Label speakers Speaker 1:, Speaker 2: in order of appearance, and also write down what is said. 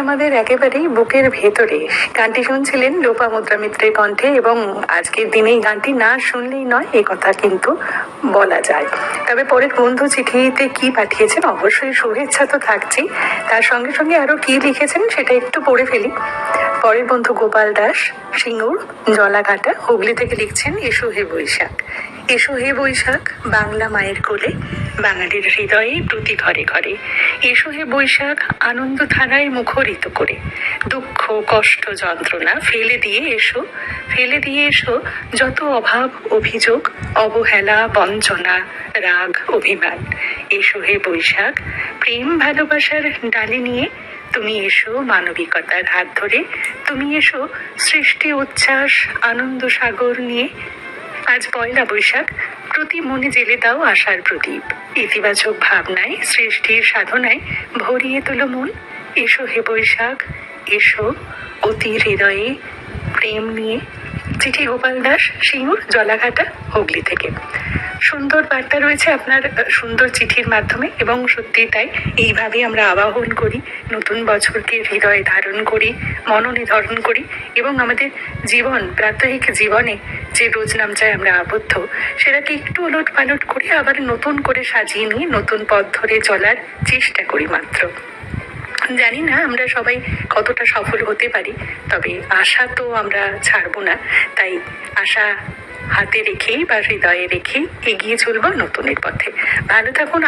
Speaker 1: আমাদের একেবারেই বুকের ভেতরে। গানটি শুনছিলেন লোপামুদ্রা মিত্রের কণ্ঠে, এবং আজকের দিনে এই গানটি না শুনলেই নয়, এ কথা কিন্তু বলা যায়। তবে পরের বন্ধু চিঠিতে কি পাঠিয়েছেন, অবশ্যই শুভেচ্ছা তো থাকছেই, তার সঙ্গে সঙ্গে আরো কি লিখেছেন সেটা একটু পড়ে ফেলি। পরের বন্ধু গোপাল দাস, সিঙ্গুর, জলাঘাটা, হুগলি থেকে লিখছেন, এসো হে বৈশাখ, এসো হে বৈশাখ, বাংলা মায়ের কোলে, বাঙালির হৃদয়ে প্রতি ঘরে ঘরে। এসো হে বৈশাখ, আনন্দ ধারায় মুখরিত করে, দুঃখ কষ্ট যন্ত্রণা ফেলে দিয়ে এসো, ফেলে দিয়ে এসো যত অভাব অভিযোগ, অবহেলা বঞ্চনা রাগ অভিমান। এসো হে বৈশাখ, প্রেম ভালোবাসার ডালি নিয়ে, তুমি এসো মানবিকতার হাত ধরে, তুমি এসো সৃষ্টি উচ্ছ্বাস আনন্দ সাগর নিয়ে। আজ পয়লা বৈশাখ, প্রতি মনে জেলে দাও আশার প্রদীপ, ইতিবাচক ভাবনায় সৃষ্টির সাধনায় ভরিয়ে তোলো মন। এসো হে বৈশাখ, এসো অতি হৃদয়ে প্রেম নিয়ে। চিঠি গোপাল দাস, সিঙ্গুর, জলাঘাটা, হুগলি থেকে। সুন্দর বার্তা রয়েছে আপনার সুন্দর চিঠির মাধ্যমে, এবং সত্যি তাই, এইভাবেই আমরা আবাহন করি, নতুন বছরকে হৃদয়ে ধারণ করি, মননে ধারণ করি, এবং আমাদের জীবন, প্রাত্যহিক জীবনে যে রোজ নামচায় আমরা আবদ্ধ, সেটাকে একটু ওলট পালট করে আবার নতুন করে সাজিয়ে নিয়ে নতুন পথ ধরে চলার চেষ্টা করি মাত্র। জানি না আমরা সবাই কতটা সফল হতে পারি, তবে আশা তো আমরা ছাড়বো না। তাই আশা হাতে রেখেই বা হৃদয়ে রেখেই এগিয়ে চলবো নতুনের পথে। ভালো থাকুন।